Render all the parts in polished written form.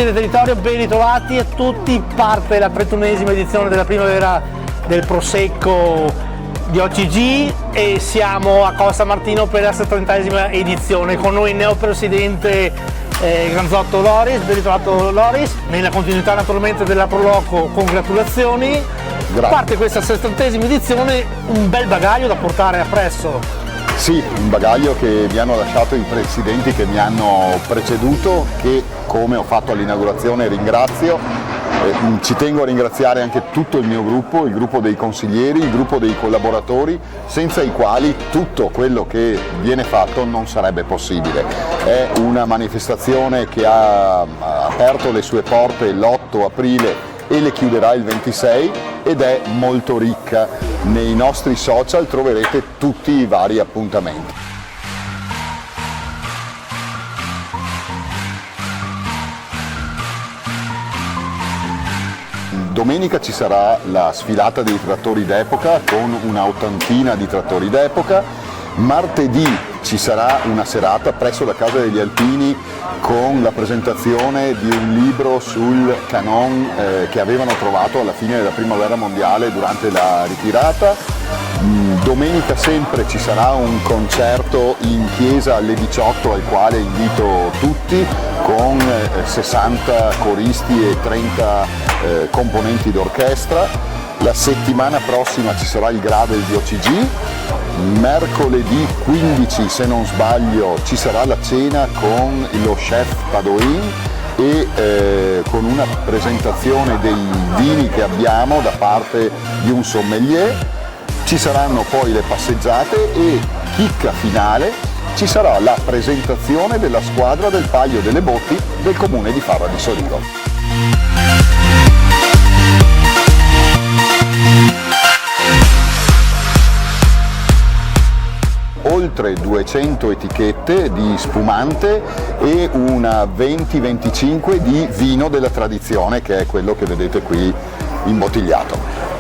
del territorio, ben ritrovati a tutti, parte la 31esima edizione della primavera del Prosecco di OCG e siamo a Costa Martino per la 70esima edizione, con noi il neopresidente Granzotto Loris. Ben ritrovato Loris, nella continuità naturalmente della Proloco, congratulazioni. Grazie. Parte questa 70esima edizione, un bel bagaglio da portare appresso. Sì, un bagaglio che mi hanno lasciato i presidenti che mi hanno preceduto, che come ho fatto all'inaugurazione ringrazio. Ci tengo a ringraziare anche tutto il mio gruppo, il gruppo dei consiglieri, il gruppo dei collaboratori, senza i quali tutto quello che viene fatto non sarebbe possibile. È una manifestazione che ha aperto le sue porte l'8 aprile e le chiuderà il 26 ed è molto ricca. Nei nostri social troverete tutti i vari appuntamenti. Domenica ci sarà la sfilata dei trattori d'epoca con una ottantina di trattori d'epoca. Martedì ci sarà una serata presso la Casa degli Alpini con la presentazione di un libro sul Canon che avevano trovato alla fine della Prima Guerra Mondiale durante la ritirata. Domenica sempre ci sarà un concerto in chiesa alle 18 al quale invito tutti, con 60 coristi e 30 componenti d'orchestra. La settimana prossima ci sarà il Gravel di OCG. Mercoledì 15, se non sbaglio, ci sarà la cena con lo chef Padoin e con una presentazione dei vini che abbiamo da parte di un sommelier. Ci saranno poi le passeggiate e, chicca finale, ci sarà la presentazione della squadra del Palio delle Botti del comune di Farra di Soligo. Oltre 200 etichette di spumante e una 20-25 di vino della tradizione, che è quello che vedete qui imbottigliato.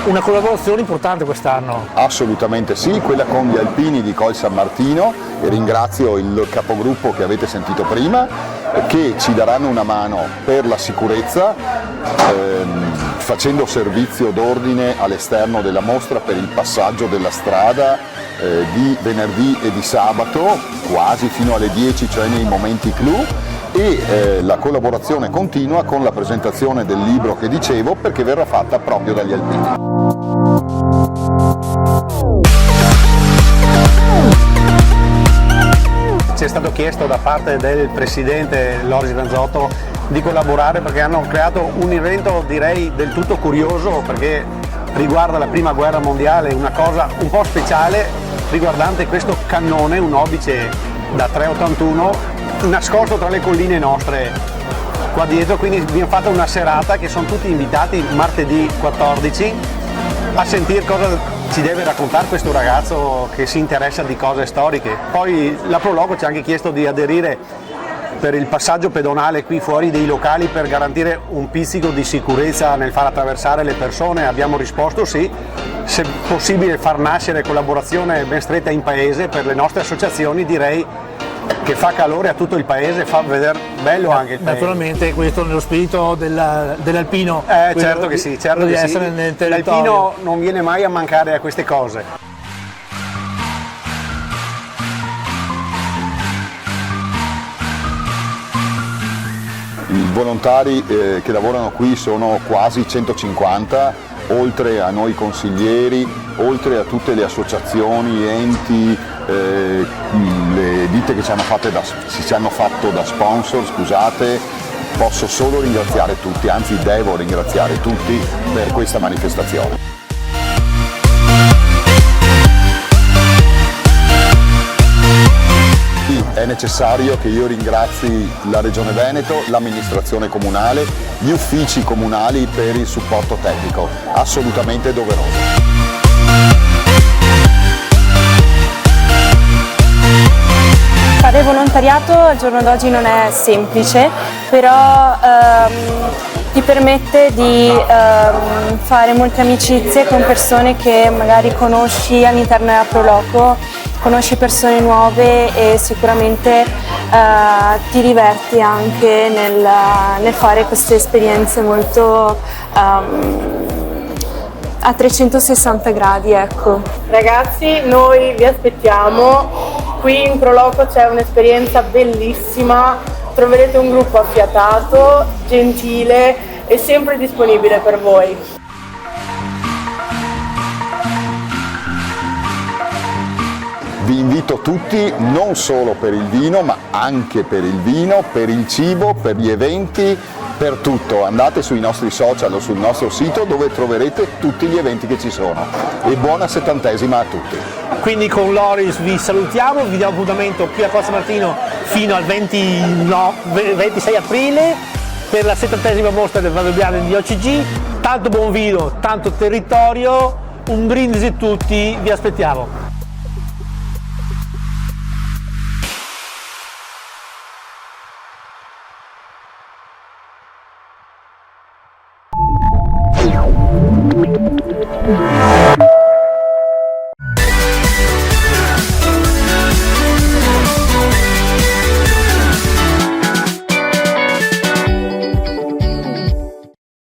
Una collaborazione importante quest'anno. Assolutamente sì, quella con gli alpini di Col San Martino, e ringrazio il capogruppo che avete sentito prima, che ci daranno una mano per la sicurezza, facendo servizio d'ordine all'esterno della mostra per il passaggio della strada di venerdì e di sabato, quasi fino alle 10, cioè nei momenti clou, e la collaborazione continua con la presentazione del libro che dicevo, perché verrà fatta proprio dagli alpini. Ci è stato chiesto da parte del presidente Loris Granzotto di collaborare perché hanno creato un evento, direi, del tutto curioso, perché riguarda la Prima Guerra Mondiale, una cosa un po' speciale riguardante questo cannone, un Obice da 381 nascosto tra le colline nostre qua dietro. Quindi abbiamo fatto una serata che sono tutti invitati martedì 14 a sentire cosa ci deve raccontare questo ragazzo che si interessa di cose storiche. Poi la Proloco ci ha anche chiesto di aderire per il passaggio pedonale qui fuori dei locali per garantire un pizzico di sicurezza nel far attraversare le persone. Abbiamo risposto sì, se possibile far nascere collaborazione ben stretta in paese per le nostre associazioni, direi che fa calore a tutto il paese, fa vedere bello anche il paese. Naturalmente questo nello spirito dell'alpino. Certo che sì, certo che sì. L'alpino non viene mai a mancare a queste cose. I volontari che lavorano qui sono quasi 150, oltre a noi consiglieri, oltre a tutte le associazioni, enti, le ditte che ci hanno fatto da sponsor, scusate. Posso solo ringraziare tutti, anzi devo ringraziare tutti per questa manifestazione. È necessario che io ringrazi la Regione Veneto, l'amministrazione comunale, gli uffici comunali per il supporto tecnico, assolutamente doveroso. Fare volontariato al giorno d'oggi non è semplice, però ti permette di fare molte amicizie con persone che magari conosci all'interno della Pro Loco, conosci persone nuove e sicuramente ti diverti anche nel fare queste esperienze molto a 360 gradi, ecco. Ragazzi, noi vi aspettiamo, qui in Pro Loco c'è un'esperienza bellissima, troverete un gruppo affiatato, gentile e sempre disponibile per voi. Vi invito tutti non solo per il vino, ma anche per il vino, per il cibo, per gli eventi, per tutto. Andate sui nostri social o sul nostro sito dove troverete tutti gli eventi che ci sono. E buona 70esima a tutti. Quindi con Loris vi salutiamo, vi diamo appuntamento qui a Costa Martino fino al 26 aprile per la 70esima mostra del Valdobbiadene di OCG. Tanto buon vino, tanto territorio, un brindisi a tutti, vi aspettiamo.